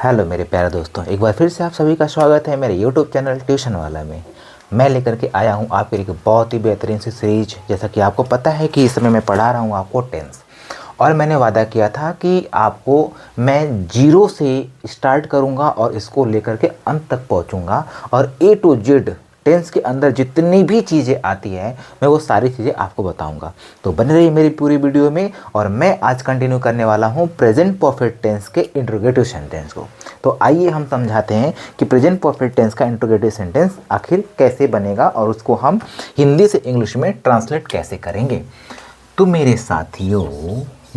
Hello मेरे प्यारे दोस्तों, एक बार फिर से आप सभी का स्वागत है मेरे यूट्यूब चैनल ट्यूशन वाला में। मैं लेकर के आया हूँ आपके लिए बहुत ही बेहतरीन सी सीरीज। जैसा कि आपको पता है कि इस समय मैं पढ़ा रहा हूँ आपको टेंस, और मैंने वादा किया था कि आपको मैं जीरो से स्टार्ट करूँगा और इसको लेकर के अंत तक पहुँचूँगा, और ए टू जेड टेंस के अंदर जितनी भी चीज़ें आती हैं मैं वो सारी चीज़ें आपको बताऊंगा। तो बने रहिए मेरी पूरी वीडियो में। और मैं आज कंटिन्यू करने वाला हूँ प्रेजेंट परफेक्ट टेंस के इंट्रोगेटिव सेंटेंस को। तो आइए हम समझाते हैं कि प्रेजेंट परफेक्ट टेंस का इंट्रोगेटिव सेंटेंस आखिर कैसे बनेगा और उसको हम हिंदी से इंग्लिश में ट्रांसलेट कैसे करेंगे। तो मेरे साथियों,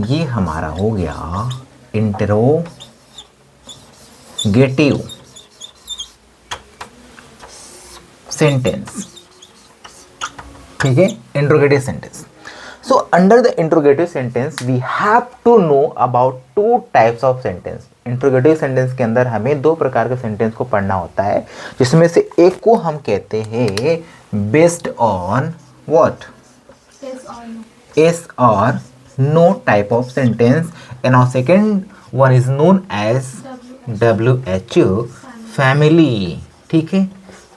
ये हमारा हो गया इंट्रोगेटिव सेंटेंस, ठीक है, interrogative sentence. So under the interrogative sentence we have to know about two types of sentence. Interrogative sentence के अंदर हमें दो प्रकार के सेंटेंस को पढ़ना होता है, जिसमें से एक को हम कहते हैं बेस्ड ऑन व्हाट, एस और no type of sentence, and our second one is known as WHO family. ठीक है,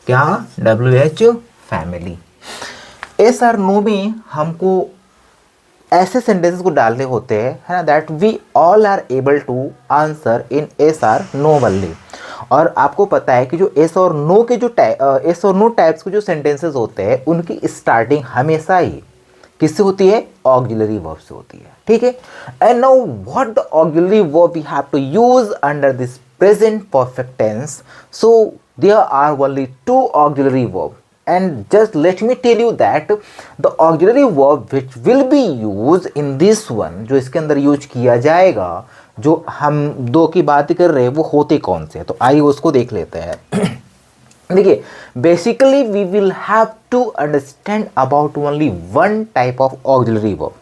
क्या WHO family. Yes or no में हमको ऐसे सेंटेंसेस को डालने होते हैं, है ना, that we all are able to answer in yes or no only. और आपको पता है कि जो एस और नो के जो एस और नो टाइप्स के जो सेंटेंसेस होते हैं उनकी स्टार्टिंग हमेशा ही किससे होती है? ऑक्सिलरी वर्ब से होती है। ठीक है, and now what the auxiliary verb we have to use under this present perfect tense. So there are only two auxiliary verb, and just let me tell you that the auxiliary verb which will be used in this one, जो इसके अंदर use किया जाएगा, जो हम दो की बात कर रहे हैं, वो होते कौन से हैं? तो आइए उसको देख लेते हैं। देखिए, basically we will have to understand about only one type of auxiliary verb.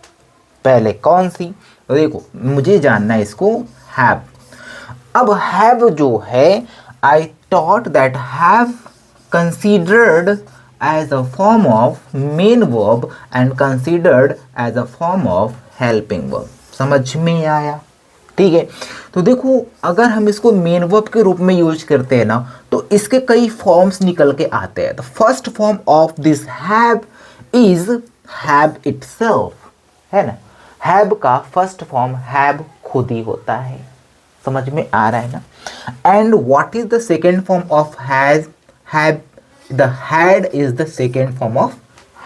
पहले कौन सी? तो देखो, मुझे जानना है इसको, हैव। अब हैव जो है, I thought that have considered as a form of main verb and considered as a form of helping verb। समझ में आया? ठीक है, तो देखो, अगर हम इसको मेन वर्ब के रूप में यूज करते हैं ना, तो इसके कई फॉर्म्स निकल के आते हैं। The first form of this have is have itself, है ना। हैव का फर्स्ट फॉर्म हैव खुद ही होता है। समझ में आ रहा है ना। And what is the second form of has? Have, the had is the second form of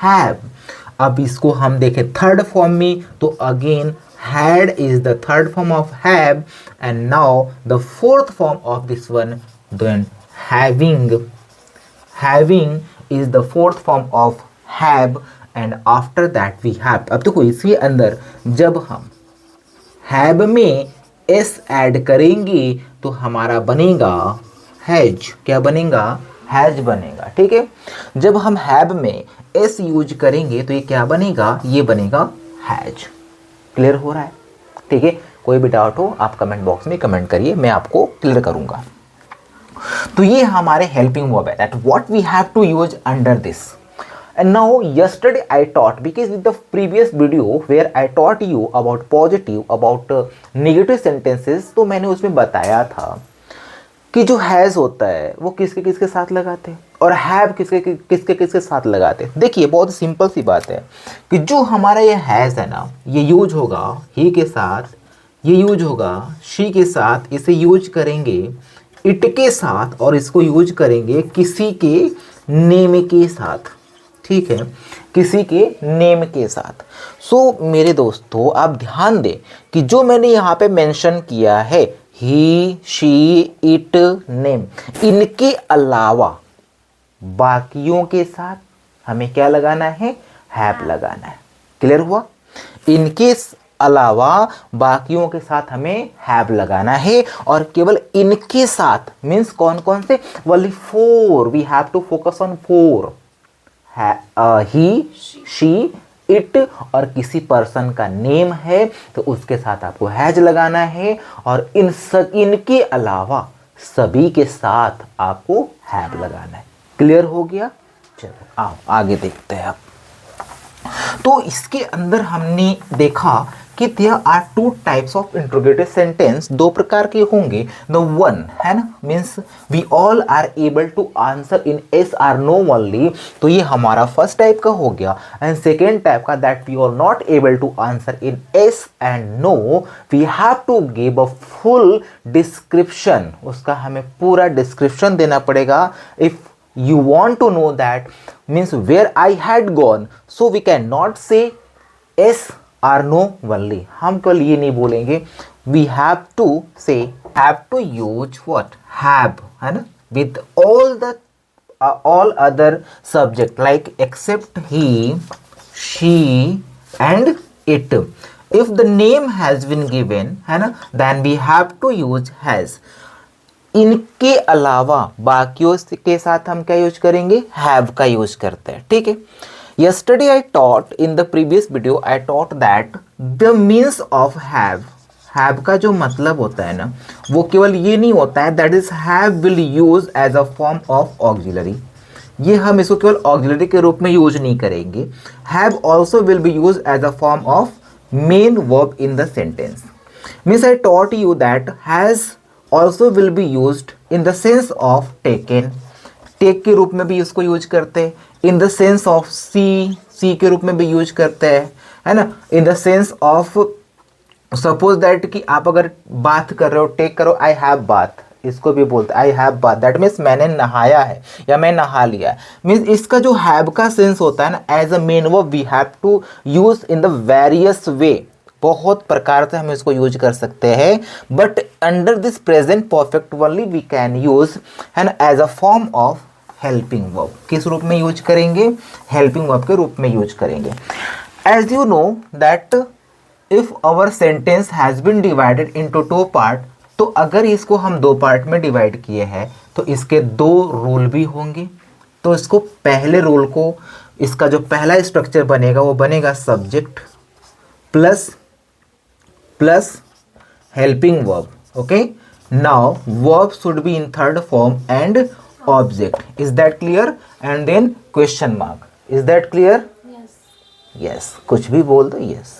have. अब इसको हम देखें थर्ड फॉर्म में, तो again had is the third form of have, and now the fourth form of this one, then having. Having is the fourth form of have, and after that we have. अब देखो, इसके अंदर जब हम have में S add करेंगे तो हमारा बनेगा हैज। क्या बनेगा? हैज बनेगा। ठीक है, जब हम हैव में एस यूज करेंगे तो ये क्या बनेगा? ये बनेगा हैज। क्लियर हो रहा है? ठीक है, कोई भी डाउट हो आप कमेंट बॉक्स में कमेंट करिए, मैं आपको क्लियर करूंगा। तो ये हमारे हेल्पिंग वर्ब है, that what we have to use under this. And now yesterday I taught, because with the previous video where I taught you about positive, about negative sentences, तो मैंने उसमें बताया था कि जो हैज़ होता है वो किसके किसके साथ लगाते हैं, और हैव किसके किसके साथ लगाते हैं। देखिए, बहुत सिंपल सी बात है कि जो हमारा ये हैज़ है ना, ये यूज होगा ही के साथ, ये यूज होगा शी के साथ, इसे यूज करेंगे इट के साथ, और इसको यूज करेंगे किसी के नेम के साथ। ठीक है, किसी के नेम के साथ। सो मेरे दोस्तों, आप ध्यान दें कि जो मैंने यहाँ पे मेंशन किया है, ही, शी, इट, नेम, इनके अलावा बाकियों के साथ हमें क्या लगाना है? हैव लगाना है। क्लियर हुआ? इनके अलावा बाकियों के साथ हमें हैव लगाना है, और केवल इनके साथ मीन्स कौन कौन से? Only four. We have to focus on four. He, she, it, और किसी पर्सन का नेम है तो उसके साथ आपको हैज लगाना है, और इनके अलावा सभी के साथ आपको हैव लगाना है। क्लियर हो गया? चलो आओ आगे देखते हैं। अब तो इसके अंदर हमने देखा कि there are two types of interrogative sentence, दो प्रकार के होंगे. The one है ना, means we all are able to answer in yes or no only, तो ये हमारा फर्स्ट टाइप का हो गया. एंड सेकेंड टाइप का that we are not able to answer in yes and no, we have to give a full description, उसका हमें पूरा डिस्क्रिप्शन देना पड़ेगा. If you want to know that means where I had gone, so we cannot say yes or no only, हम केवल ये नहीं बोलेंगे. we have to say, have to use what, have, है ना, with all other subject like except he, she and it. if the name has been given, है ना, then we have to use has. इनके अलावा बाकियों के साथ हम क्या यूज करेंगे, हैव का यूज करते हैं. ठीक है. Yesterday I taught in the previous video, I taught that the means of have का जो मतलब होता है ना, वो केवल ये नहीं होता है that is have will use as a form of auxiliary. ये हम इसको केवल auxiliary के रूप में यूज नहीं करेंगे. have also will be used as a form of main verb in the sentence. Means I taught you that has also will be used in the sense of taken. Take के रूप में भी इसको use करते हैं. In the sense of see के रूप में भी यूज करते हैं, है ना. In the sense of suppose that कि आप अगर बात कर रहे हो, टेक करो आई हैव बाथ, इसको भी बोलते हैं I have bath. That means मैंने नहाया है या मैं नहा लिया है. मीन्स इसका जो हैव का सेंस होता है ना, as a main verb we have to use in the various way. बहुत प्रकार से हम इसको यूज कर सकते हैं. But under this present perfect only we can use, है ना, as a form of helping verb. किस रूप में यूज करेंगे, हेल्पिंग वर्ब के रूप में यूज करेंगे. As you know that if our sentence has been divided into two part, तो अगर इसको हम दो पार्ट में डिवाइड किए हैं तो इसके दो रूल भी होंगे. तो इसको पहले रूल को, इसका जो पहला स्ट्रक्चर बनेगा वो बनेगा subject plus helping verb. Okay. Now verb should be in third form and object. Is that clear? And then question mark. Is that clear? Yes. कुछ भी बोल दो yes,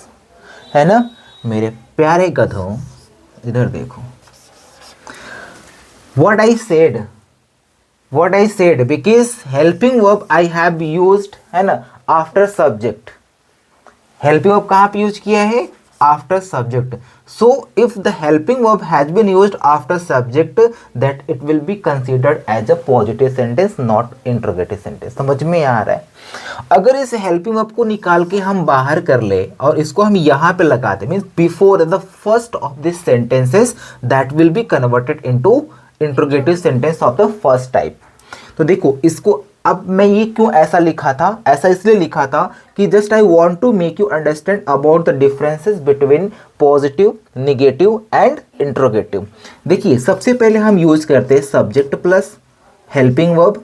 है ना. मेरे प्यारे गधों, इधर देखो. What I said because helping verb I have used, है ना, after subject. helping verb कहाँ पे यूज किया है, after subject. So if the helping verb has been used after subject, that it will be considered as a positive sentence, not interrogative sentence. समझ में आ रहा है. अगर इस helping verb को निकाल के हम बाहर कर ले और इसको हम यहाँ पे लगा दें, means before the first of these sentences, that will be converted into interrogative sentence of the first type. तो देखो इसको, अब मैं ये क्यों ऐसा लिखा था, ऐसा इसलिए लिखा था कि just I want to make you understand about the differences between positive, negative and interrogative. देखिए सबसे पहले हम यूज करते हैं subject plus helping verb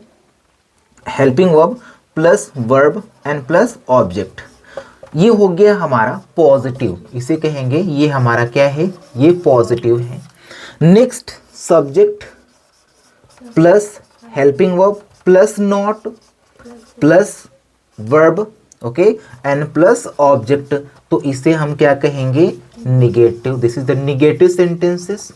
plus verb and plus object. ये हो गया हमारा पॉजिटिव, इसे कहेंगे ये हमारा क्या है, ये पॉजिटिव है. Next subject plus helping verb plus not plus verb, okay, and plus object. तो इसे हम क्या कहेंगे, negative. This is the negative sentences,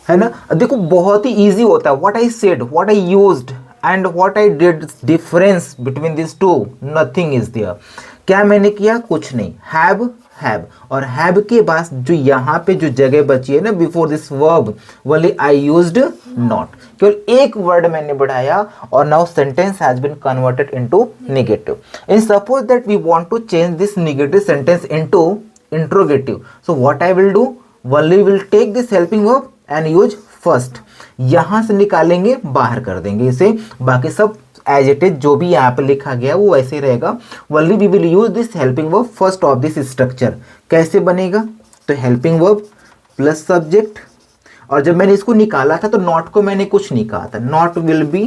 है ना. देखो बहुत ही इजी होता है. What I said, what I used and what I did, difference between this two, nothing is there. क्या मैंने किया, कुछ नहीं. हैव और हैव के बाद जो यहाँ पे जो जगह बची है ना बिफोर दिस वर्ब, वाली आई यूज्ड नॉट. केवल एक वर्ड मैंने बढ़ाया और now sentence has been converted into negative. In suppose that we want to change this negative sentence into interrogative, so what I will do, only will take this helping verb and use first. यहां से निकालेंगे, बाहर कर देंगे इसे. बाकी सब as it is जो भी यहाँ पे लिखा गया वो वैसे ही रहेगा. Only we will use this helping verb first of this structure. कैसे बनेगा, तो हेल्पिंग वर्ब प्लस सब्जेक्ट, और जब मैंने इसको निकाला था तो नॉट को मैंने कुछ नहीं कहा था. Not will be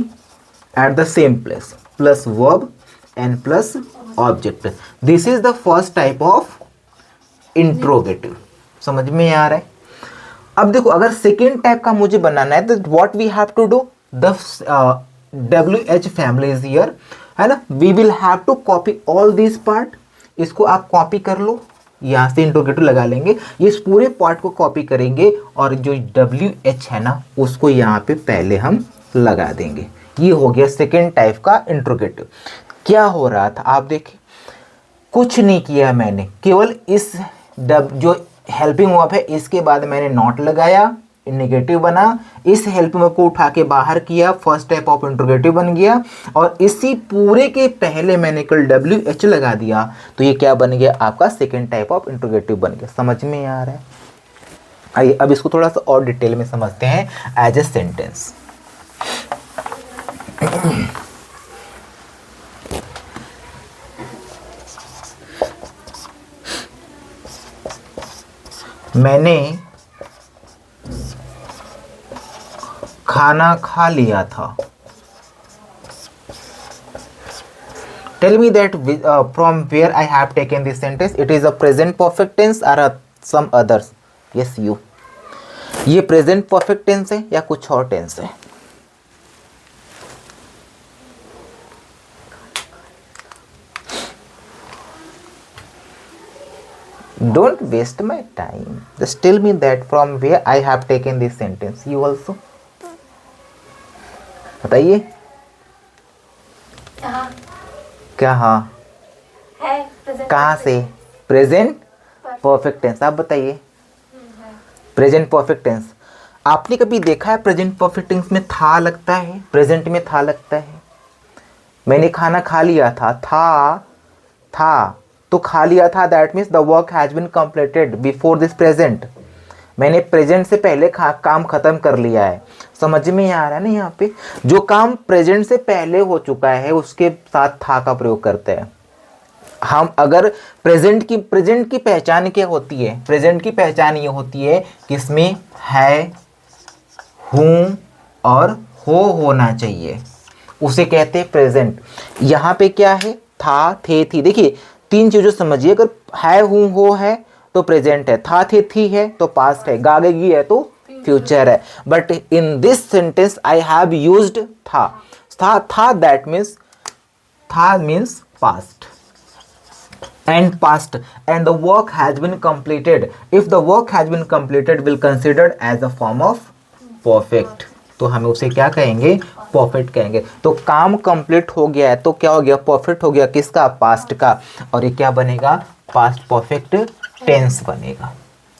at the same place, plus verb and plus object. This is the first type of interrogative. समझ में आ रहा है. अब देखो अगर सेकेंड टाइप का मुझे बनाना है तो what we have to do, the WH family is here, है ना. We will have to copy all this part. इसको आप कॉपी कर लो, यहाँ से इंट्रोगेटिव लगा लेंगे, इस पूरे पार्ट को कॉपी करेंगे और जो WH है ना उसको यहाँ पे पहले हम लगा देंगे। ये हो गया सेकेंड टाइप का इंट्रोगेटिव। क्या हो रहा था आप देखिए, कुछ नहीं किया मैंने, केवल इस जो हेल्पिंग वर्ब है इसके बाद मैंने नॉट लगाया, नेगेटिव बना, इस हेल्पिंग वर्ब को उठा के बाहर किया, फर्स्ट टाइप ऑफ इंट्रोगेटिव बन गया, और इसी पूरे के पहले मैंने कल WH लगा दिया, तो ये क्या बन गया आपका सेकेंड टाइप ऑफ इंट्रोगेटिव बन गया। समझ में आ रहा है? आइए अब इसको थोड़ा सा और डिटेल में समझते हैं एज ए सेंटेंस। मैंने खाना खा लिया था। Tell me that from where I have taken this sentence. It is a present perfect tense or some others? Yes, you. ये प्रेजेंट परफेक्ट टेंस है या कुछ और टेंस है? Don't waste my time. Just tell me that from where I have taken this sentence. You also. बताइए क्या? हाँ है कहाँ से? Present perfect tense. आप बताइए प्रेजेंट परफेक्ट टेंस। आपने कभी देखा है प्रेजेंट परफेक्ट टेंस में था लगता है, प्रेजेंट में था लगता है? मैंने खाना खा लिया था, था तो खा लिया था, that means the work has been completed before this present. मैंने प्रेजेंट से पहले काम खत्म कर लिया है। समझ में आ रहा है ना? यहाँ पे जो काम प्रेजेंट से पहले हो चुका है उसके साथ था का प्रयोग करते हैं हम। अगर प्रेजेंट की पहचान क्या होती है? प्रेजेंट की पहचान ये होती है कि इसमें है, हूं और होना चाहिए, उसे कहते हैं प्रेजेंट। यहाँ पे क्या है? था, थे, थी। देखिए तीन चीजों समझिए, अगर है, हूं, हो है तो प्रेजेंट है, था, थे, थी है तो पास्ट है, गागेगी है तो फ्यूचर है। But in this sentence I have used था दैट मीन्स था means past and past, and the work has been completed. If the work has been completed will considered as a form of perfect, तो हमें उसे क्या कहेंगे? Perfect कहेंगे। तो काम कंप्लीट हो गया है तो क्या हो गया? परफेक्ट हो गया। किसका? पास्ट का। और ये क्या बनेगा? पास्ट परफेक्ट टेंस बनेगा।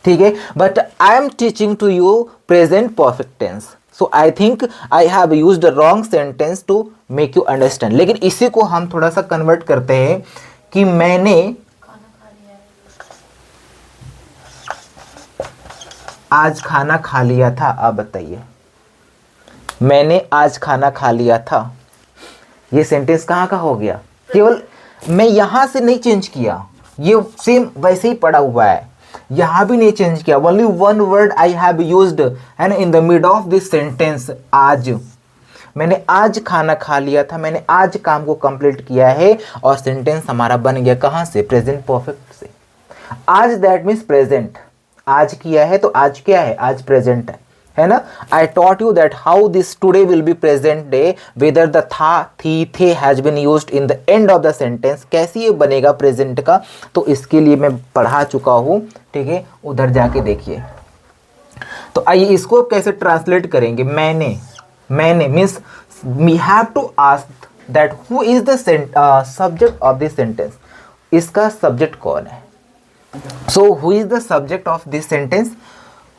ठीक है, but I am teaching to you present perfect tense, so I think I have used wrong sentence to make you understand. लेकिन इसी को हम थोड़ा सा कन्वर्ट करते हैं कि मैंने आज खाना खा लिया था। आप बताइए, मैंने आज खाना खा लिया था, ये सेंटेंस कहाँ का हो गया? केवल मैं यहां से नहीं चेंज किया, ये सेम वैसे ही पड़ा हुआ है, यहां भी नहीं चेंज किया। Only one word I have used है ना in the mid of this sentence, आज। मैंने आज खाना खा लिया था, मैंने आज काम को कंप्लीट किया है, और सेंटेंस हमारा बन गया कहाँ से? प्रेजेंट परफेक्ट से। आज दैट मीन्स प्रेजेंट, आज किया है तो आज क्या है? आज प्रेजेंट है ना? I taught you that how this today will be present day whether the था, थी, थे has been used in the end of the sentence. कैसे ये बनेगा प्रेजेंट का? तो इसके लिए मैं पढ़ा चुका हूँ, ठीक है, उधर जाके देखिए। तो आइए इसको कैसे ट्रांसलेट करेंगे? मैंने means we have to ask that who is the subject of this sentence. इसका सब्जेक्ट कौन है? So who is the subject of this sentence?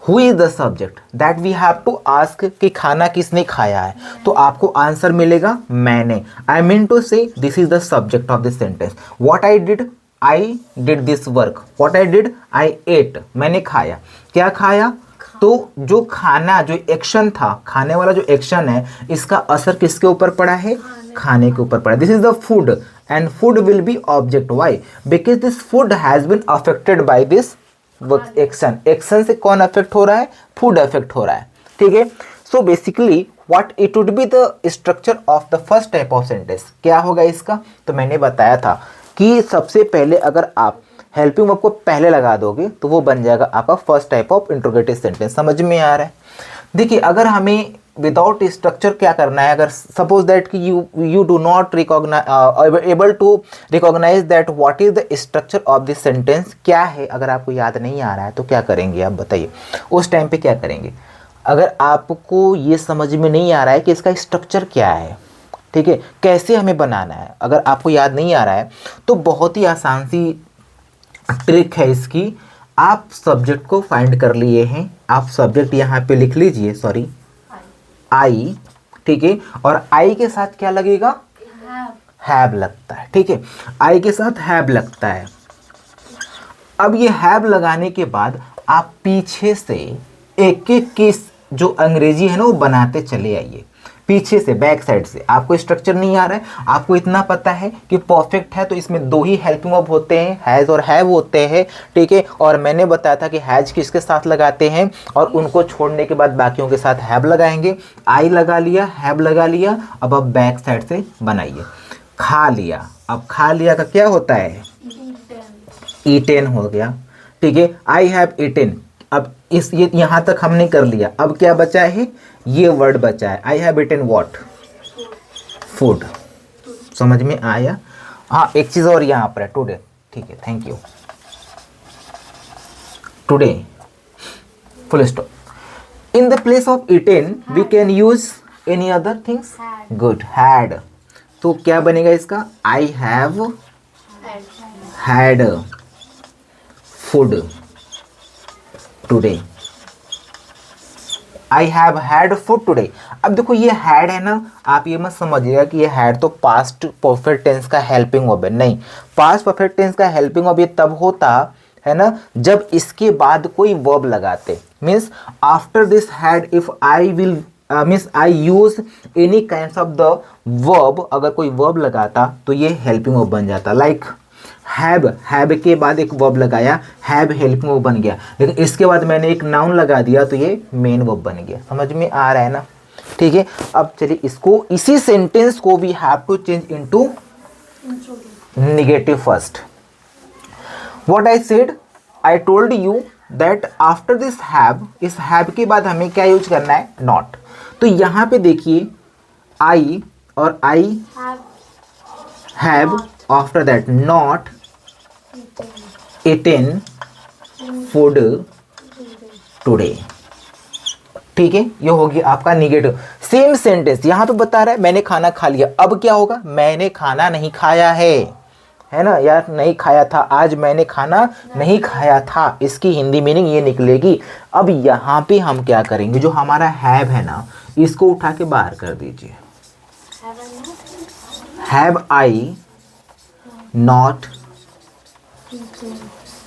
Who is the subject that we have to ask कि खाना किसने खाया है, तो आपको आंसर मिलेगा मैंने। I mean to say this is the subject of this sentence. What I did this work, what I did, I ate, मैंने खाया। क्या खाया? तो जो खाना, जो एक्शन था, खाने वाला जो एक्शन है, इसका असर किसके ऊपर पड़ा है? खाने के ऊपर पड़ा। This is the food and food will be object. Why? Because this food has been affected by this action. Action से कौन अफेक्ट हो रहा है? फूड अफेक्ट हो रहा है। ठीक है, so basically what it would be the structure of the first type of sentence. क्या होगा इसका? तो मैंने बताया था कि सबसे पहले अगर आप हेल्पिंग वर्ब को पहले लगा दोगे तो वो बन जाएगा आपका first type of interrogative sentence. समझ में आ रहा है? देखिए अगर हमें विदाउट स्ट्रक्चर क्या करना है, अगर सपोज दैट कि you do not recognise able to recognise that what is the structure of this sentence, क्या है, अगर आपको याद नहीं आ रहा है तो क्या करेंगे आप बताइए, उस टाइम पे क्या करेंगे। अगर आपको ये समझ में नहीं आ रहा है कि इसका स्ट्रक्चर क्या है, ठीक है, कैसे हमें बनाना है, अगर आपको याद नहीं आ रहा है तो बहुत ही आसान सी ट्रिक है इसकी। आप सब्जेक्ट को फाइंड कर लिए हैं, आप सब्जेक्ट यहाँ पे लिख लीजिए, सॉरी आई, ठीक है, और आई के साथ क्या लगेगा, हैव लगता है, ठीक है, आई के साथ हैव लगता है। अब ये हैव लगाने के बाद आप पीछे से एक एक की जो अंग्रेजी है ना वो बनाते चले आइए, पीछे से बैक साइड से। आपको स्ट्रक्चर नहीं आ रहा है, आपको इतना पता है कि परफेक्ट है तो इसमें दो ही हेल्पिंग वर्ब होते हैं, हैज़ और हैव होते हैं, ठीक है, और मैंने बताया था कि हैज़ किसके साथ लगाते हैं और उनको छोड़ने के बाद बाकियों के साथ हैव लगाएंगे। आई लगा लिया, हैव लगा लिया, अब आप बैक साइड से बनाइए। खा लिया, अब खा लिया का क्या होता है, ईटेन हो गया, ठीक है, आई हैव ईटेन। अब इस ये यहाँ तक हमने कर लिया, अब क्या बचा है, ये वर्ड बचा है, I have eaten what, food. समझ में आया। हाँ, एक चीज़ और यहाँ पर है, टुडे, ठीक है, thank you, today, full stop. In the place of eaten we can use any other things, good, had. तो क्या बनेगा इसका, I have had food today, I have had food today. अब देखो ये हैड है ना, आप ये मत समझिएगा कि ये हैड तो पास्ट परफेक्ट टेंस का हेल्पिंग वर्ब है, नहीं, पास्ट परफेक्ट टेंस का हेल्पिंग वर्ब ये तब होता है ना जब इसके बाद कोई वर्ब लगाते, means after this had if I will means I use any kind of the verb, अगर कोई वर्ब लगाता तो ये हेल्पिंग वर्ब बन जाता। लाइक हैव के बाद एक वर्ब लगाया, हैव हेल्पिंग वर्ब बन गया, लेकिन इसके बाद मैंने एक नाउन लगा दिया तो ये मेन वर्ब बन गया। समझ में आ रहा है ना, ठीक है। अब चलिए इसको, इसी सेंटेंस को we have to change into negative first. What I said, I told you that after this have, इस हैव के बाद हमें क्या यूज करना है, नॉट। तो यहाँ पे देखिए आई और I have, after that not eaten food today, ठीक है, ये होगी आपका निगेटिव। सेम सेंटेंस यहाँ पे बता रहा है मैंने खाना खा लिया, अब क्या होगा, मैंने खाना नहीं खाया है ना यार, नहीं खाया था, आज मैंने खाना नहीं खाया था, इसकी हिंदी मीनिंग ये निकलेगी। अब यहाँ पे हम क्या करेंगे, जो हमारा हैव है ना इसको उठा के बाहर कर दीजिए, have I not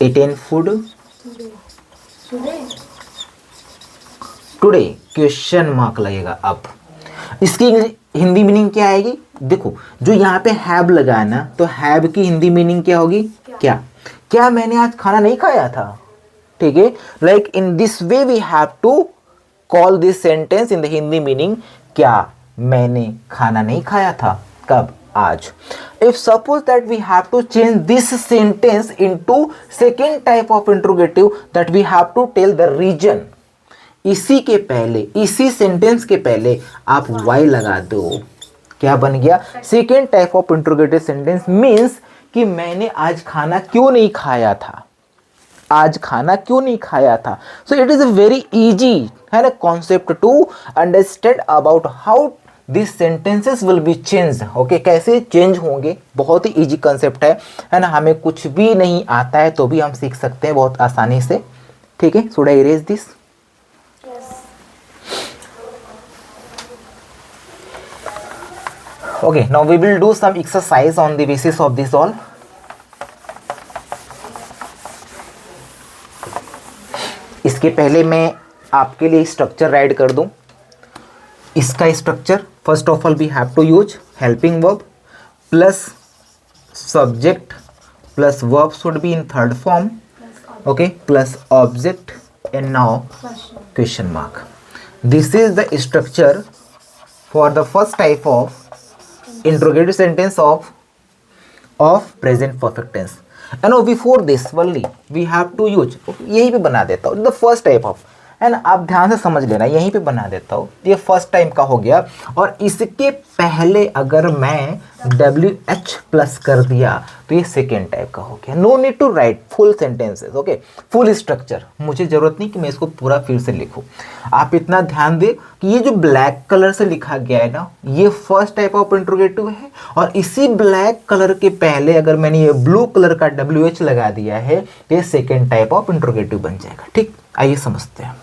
eaten food today, question mark लगेगा। अब इसकी हिंदी मीनिंग क्या आएगी, देखो जो यहाँ पे हैव लगा है ना, तो हैव की हिंदी मीनिंग क्या होगी, क्या मैंने आज खाना नहीं खाया था, ठीक है। Like in this way we have to call this sentence in the Hindi meaning, क्या मैंने खाना नहीं खाया था, कब, आज। If suppose that we have to change this sentence into second type of interrogative, that we have to tell the reason, इसी के पहले, इसी सेंटेंस के पहले आप y लगा दो, क्या बन गया, second type of interrogative sentence means कि मैंने आज खाना क्यों नहीं खाया था, आज खाना क्यों नहीं खाया था। So it is a very easy है ना concept to understand about how this sentences will be change, okay, कैसे चेंज होंगे, बहुत ही इजी कंसेप्ट है ना, हमें कुछ भी नहीं आता है तो भी हम सीख सकते हैं बहुत आसानी से, ठीक है। Should I erase this, okay, now we will do some exercise on the basis of this all. इसके पहले मैं आपके लिए स्ट्रक्चर राइट कर दूं। इसका structure, first of all we have to use helping verb plus subject plus verb should be in third form, okay, plus object and now question mark. This is the structure for the first type of interrogative sentence of present perfect tense. And now before this only we have to use, यही पे बना देता हूँ, the first type of and आप ध्यान से समझ लेना, यहीं पे बना देता हूँ। ये फर्स्ट टाइम का हो गया, और इसके पहले अगर मैं WH प्लस कर दिया तो ये सेकेंड टाइप का हो गया। No need to write full sentences, okay, full structure, मुझे ज़रूरत नहीं कि मैं इसको पूरा फिर से लिखूँ। आप इतना ध्यान दें कि ये जो ब्लैक कलर से लिखा गया है ना, ये फर्स्ट टाइप ऑफ इंट्रोगेटिव है, और इसी ब्लैक कलर के पहले अगर मैंने ये ब्लू कलर का WH लगा दिया है तो ये सेकेंड टाइप ऑफ इंट्रोगेटिव बन जाएगा। ठीक, आइए समझते हैं।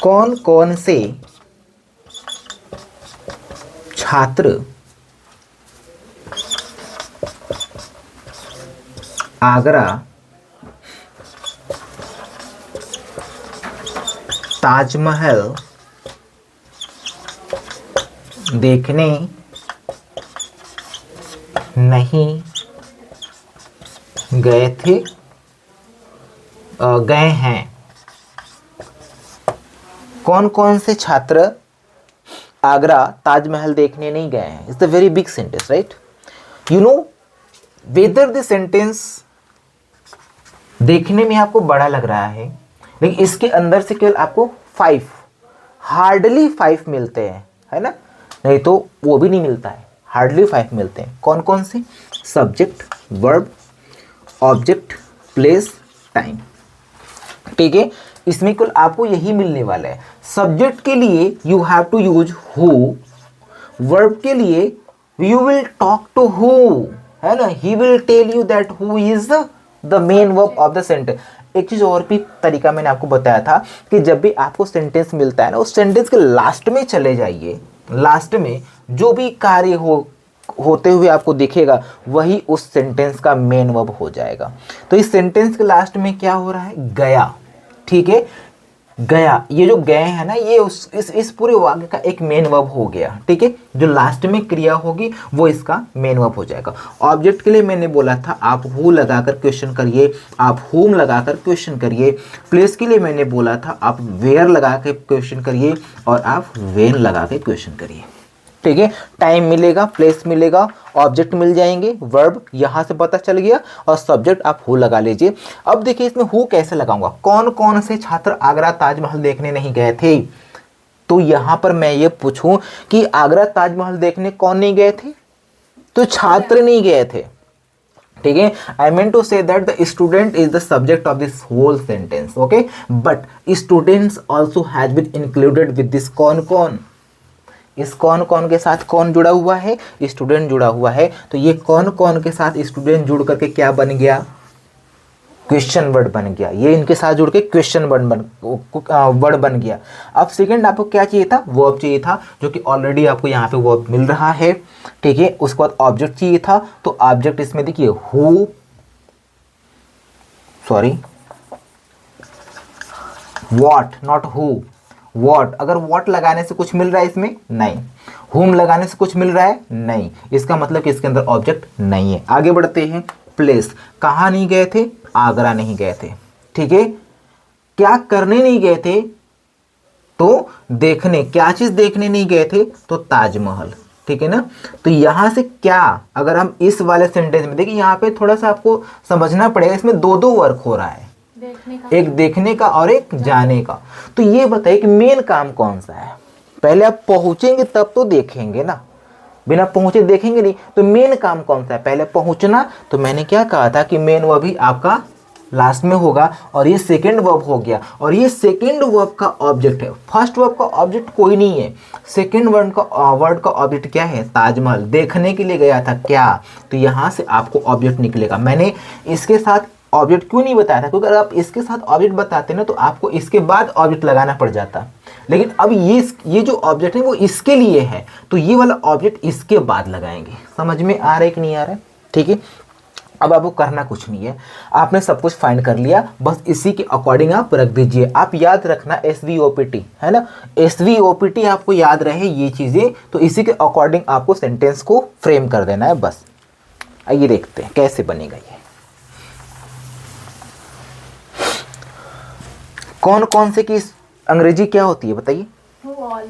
कौन कौन से छात्र आगरा ताजमहल देखने नहीं गए थे, गए हैं? कौन कौन से छात्र आगरा ताजमहल देखने नहीं गए हैं? It's the very big sentence, right? You know whether the sentence देखने में आपको बड़ा लग रहा है, लेकिन इसके अंदर से केवल आपको 5, हार्डली 5 मिलते हैं, है ना? नहीं तो वो भी नहीं मिलता है, हार्डली 5 मिलते हैं। कौन कौन से? Subject, verb, object, place, time. ठीक है, इसमें कुल आपको यही मिलने वाला है। सब्जेक्ट के लिए you have to use who, verb के लिए you will talk to who, है ना, he will tell you that who is the main verb of the sentence. एक चीज और भी तरीका मैंने आपको बताया था कि जब भी आपको सेंटेंस मिलता है ना, उस सेंटेंस के लास्ट में चले जाइए, लास्ट में जो भी कार्य होते हुए आपको दिखेगा वही उस सेंटेंस का मेन वर्ब हो जाएगा। तो इस सेंटेंस के लास्ट में क्या हो रहा है? गया। ठीक है, गया, ये जो गए हैं ना, ये इस पूरे वाक्य का एक मेन वर्ब हो गया। ठीक है, जो लास्ट में क्रिया होगी वो इसका मेन वर्ब हो जाएगा। ऑब्जेक्ट के लिए मैंने बोला था आप हु लगाकर क्वेश्चन करिए, आप हुम लगाकर क्वेश्चन करिए। प्लेस के लिए मैंने बोला था आप वेयर लगा के क्वेश्चन करिए और आप वेन लगा के क्वेश्चन करिए। ठीक है, टाइम मिलेगा, प्लेस मिलेगा, ऑब्जेक्ट मिल जाएंगे, वर्ब यहां से पता चल गया, और सब्जेक्ट आप हु लगा लीजिए। अब देखिए इसमें हु कैसे लगाऊंगा। कौन कौन से छात्र आगरा ताजमहल देखने नहीं गए थे? तो यहां पर मैं ये पूछूं कि आगरा ताजमहल देखने कौन नहीं गए थे? तो छात्र नहीं गए थे। ठीक है, I mean to say that the student is the subject of this whole sentence, okay, but students also has been included with this कौन कौन। इस कौन कौन के साथ कौन जुड़ा हुआ है? स्टूडेंट जुड़ा हुआ है। तो ये कौन कौन के साथ स्टूडेंट जुड़ करके क्या बन गया? क्वेश्चन वर्ड बन गया। ये इनके साथ जुड़ के क्वेश्चन वर्ड बन गया। अब सेकंड आपको क्या चाहिए था? वर्ब चाहिए था, जो कि ऑलरेडी आपको यहाँ पे वर्ब मिल रहा है। ठीक है, उसके बाद ऑब्जेक्ट चाहिए था, तो ऑब्जेक्ट इसमें देखिए who, sorry what, not who, what. अगर वॉट लगाने से कुछ मिल रहा है इसमें? नहीं। हुम लगाने से कुछ मिल रहा है? नहीं। इसका मतलब कि इसके अंदर ऑब्जेक्ट नहीं है। आगे बढ़ते हैं। प्लेस, कहाँ नहीं गए थे? आगरा नहीं गए थे। ठीक है, क्या करने नहीं गए थे? तो देखने। क्या चीज देखने नहीं गए थे? तो ताजमहल। ठीक है ना, तो यहां से क्या, अगर हम इस वाले सेंटेंस में देखिए, यहाँ पे थोड़ा सा आपको समझना पड़ेगा, इसमें दो दो वर्क हो रहा है, एक देखने का और एक जाने का। तो ये बताइए कि मेन काम कौन सा है? पहले आप पहुंचेंगे तब तो देखेंगे ना, बिना पहुंचे देखेंगे नहीं। तो मेन काम कौन सा है? पहले पहुंचना। तो मैंने क्या कहा था कि मेन वर्ब भी आपका लास्ट में होगा, और ये सेकंड वर्ब हो गया, और ये सेकंड वर्ब का ऑब्जेक्ट है। फर्स्ट वर्ब का ऑब्जेक्ट कोई नहीं है, सेकंड वर्ड का ऑब्जेक्ट क्या है? ताजमहल। देखने के लिए गया था क्या? तो यहां से आपको ऑब्जेक्ट निकलेगा। मैंने इसके साथ ऑब्जेक्ट क्यों नहीं बताया था? क्योंकि अगर आप इसके साथ ऑब्जेक्ट बताते ना तो आपको इसके बाद ऑब्जेक्ट लगाना पड़ जाता, लेकिन अब ये जो ऑब्जेक्ट है वो इसके लिए है, तो ये वाला ऑब्जेक्ट इसके बाद लगाएंगे। समझ में आ रहा है कि नहीं आ रहा है? ठीक है, अब आपको करना कुछ नहीं है, आपने सब कुछ फाइंड कर लिया, बस इसी के अकॉर्डिंग आप रख दीजिए। आप याद रखना SVOPT, है ना, SVOPT आपको याद रहे ये चीज़ें, तो इसी के अकॉर्डिंग आपको सेंटेंस को फ्रेम कर देना है बस। आइए देखते हैं कैसे बनेगा ये। कौन कौन से की अंग्रेजी क्या होती है बताइए? Who all.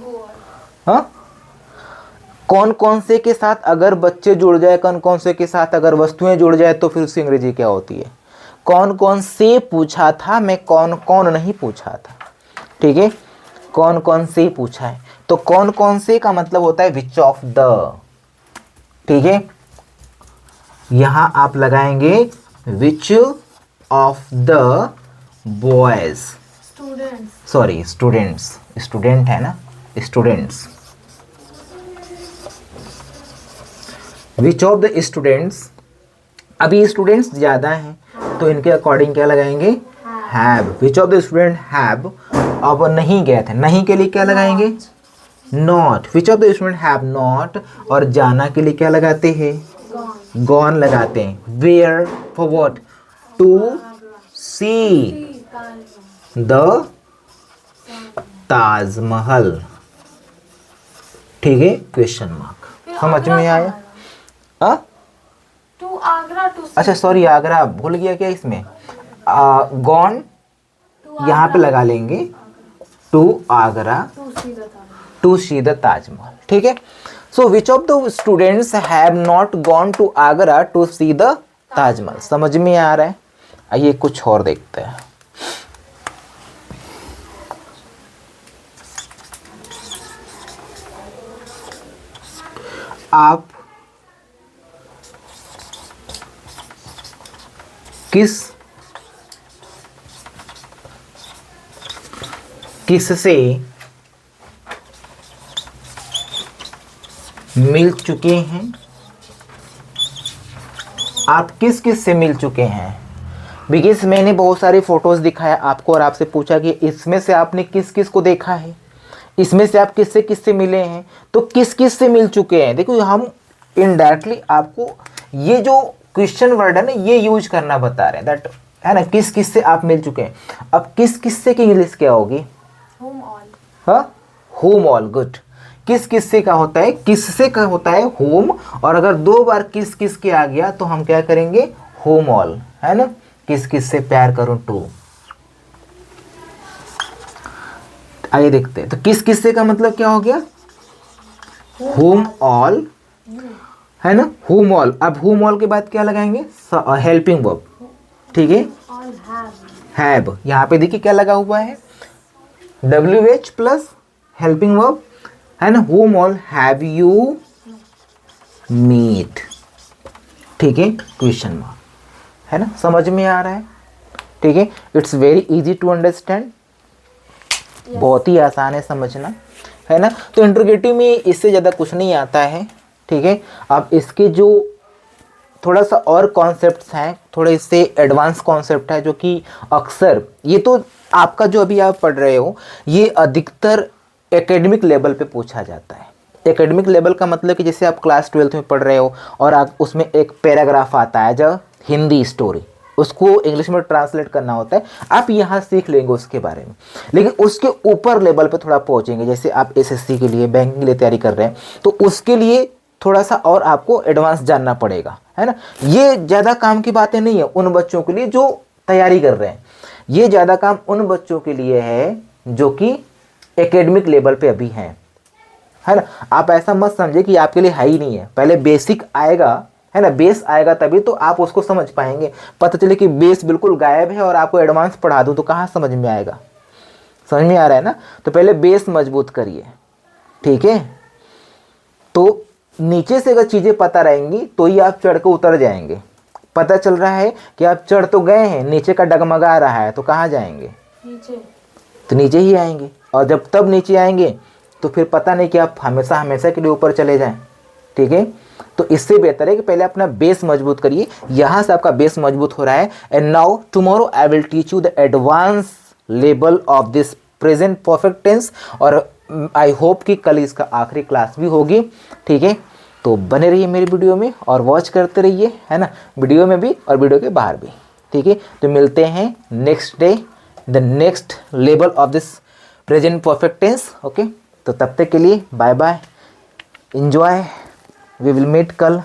हाँ, कौन कौन से के साथ अगर बच्चे जुड़ जाए, कौन कौन से के साथ अगर वस्तुएं जुड़ जाए तो फिर उसकी अंग्रेजी क्या होती है। कौन कौन से पूछा था, मैं कौन कौन नहीं पूछा था, ठीक है, कौन कौन से पूछा है, तो कौन कौन से का मतलब होता है विच ऑफ द, ठीक है। यहां आप लगाएंगे विच of the boys, students, sorry students, student है ना, students, which of the students. अभी स्टूडेंट्स ज़्यादा हैं तो इनके अकॉर्डिंग क्या लगाएंगे, have, which of the student have. अब नहीं गए थे, नहीं के लिए क्या लगाएंगे, not, which of the student have not. और जाना के लिए क्या लगाते हैं, गॉन लगाते हैं। Where for what, to see the Taj Mahal, ठीक है, क्वेश्चन मार्क। समझ में आया। टू आगरा, टू अच्छा सॉरी, आगरा भूल गया क्या इसमें, गॉन यहाँ पे लगा लेंगे, to Agra to see the Taj Mahal, ठीक है। So which of the students have not gone to Agra to see the Taj Mahal. समझ में आ रहा है। आइए कुछ और देखते हैं। आप किससे मिल चुके हैं, आप किस से मिल चुके हैं। बिकॉज मैंने बहुत सारी फोटोज दिखाया आपको और आपसे पूछा कि इसमें से आपने किस किस को देखा है, इसमें से आप किससे मिले हैं, तो किस से मिल चुके हैं। देखो हम इनडायरेक्टली आपको ये जो क्वेश्चन वर्ड है ना ये यूज करना बता रहे हैं, दैट है ना, किस से आप मिल चुके हैं। अब किस से की इंग्लिश क्या होगी, होम ऑल, हाँ, होम ऑल, गुड। किस से का होता है, किससे का होता है होम, और अगर दो बार किस के आ गया तो हम क्या करेंगे, होम ऑल, है ना। किस से प्यार करूं, टू। आइए देखते हैं, तो किस से का मतलब क्या हो गया, होम ऑल, है ना, होम ऑल। अब होम ऑल के बाद क्या लगाएंगे, हेल्पिंग वर्ब, ठीक है, ऑल हैव। यहाँ पे देखिए क्या लगा हुआ है, WH प्लस हेल्पिंग वर्ब, है ना। Home all have you meet, ठीक है, क्वेश्चन मार्क, है ना। समझ में आ रहा है, ठीक है। It's very easy to understand, बहुत ही आसान है समझना, है ना। तो इंट्रोगेटिव में इससे ज़्यादा कुछ नहीं आता है, ठीक है। अब इसके जो थोड़ा सा और कॉन्सेप्ट्स हैं, थोड़े इससे एडवांस कॉन्सेप्ट है जो कि अक्सर, ये तो आपका जो अभी आप पढ़ रहे हो ये अधिकतर एकेडमिक लेवल पे पूछा जाता है। एकेडमिक लेवल का मतलब कि जैसे आप क्लास 12th में पढ़ रहे हो और आप उसमें एक पैराग्राफ आता है जो हिंदी स्टोरी, उसको इंग्लिश में ट्रांसलेट करना होता है, आप यहाँ सीख लेंगे उसके बारे में। लेकिन उसके ऊपर लेवल पे थोड़ा पहुँचेंगे, जैसे आप SSC के लिए, बैंकिंग के लिए तैयारी कर रहे हैं तो उसके लिए थोड़ा सा और आपको एडवांस जानना पड़ेगा, है ना। ये ज़्यादा काम की बातें नहीं है उन बच्चों के लिए जो तैयारी कर रहे हैं, ये ज़्यादा काम उन बच्चों के लिए है जो कि एकेडमिक लेवल पे अभी हैं, है ना। आप ऐसा मत समझे कि आपके लिए है ही नहीं है, पहले बेसिक आएगा, है ना, बेस आएगा तभी तो आप उसको समझ पाएंगे। पता चले कि बेस बिल्कुल गायब है और आपको एडवांस पढ़ा दूँ तो कहाँ समझ में आएगा। समझ में आ रहा है ना। तो पहले बेस मजबूत करिए, ठीक है। तो नीचे से अगर चीज़ें पता रहेंगी तो ही आप चढ़ के उतर जाएंगे। पता चल रहा है कि आप चढ़ तो गए हैं, नीचे का डगमगा रहा है, तो कहाँ जाएंगे, नीचे, तो नीचे ही आएंगे। और जब तब नीचे आएंगे तो फिर पता नहीं कि आप हमेशा के लिए ऊपर चले जाएं, ठीक है। तो इससे बेहतर है कि पहले अपना बेस मजबूत करिए। यहाँ से आपका बेस मजबूत हो रहा है। And now tomorrow I will teach you the advance level of this present perfect tense, और आई होप कि कल इसका आखिरी क्लास भी होगी, ठीक है। तो बने रहिए मेरी वीडियो में और वॉच करते रहिए, है ना, वीडियो में भी और वीडियो के बाहर भी, ठीक है। तो मिलते हैं next day, the next level of this present perfect tense, okay. तो तब तक के लिए bye bye, enjoy, we will meet कल।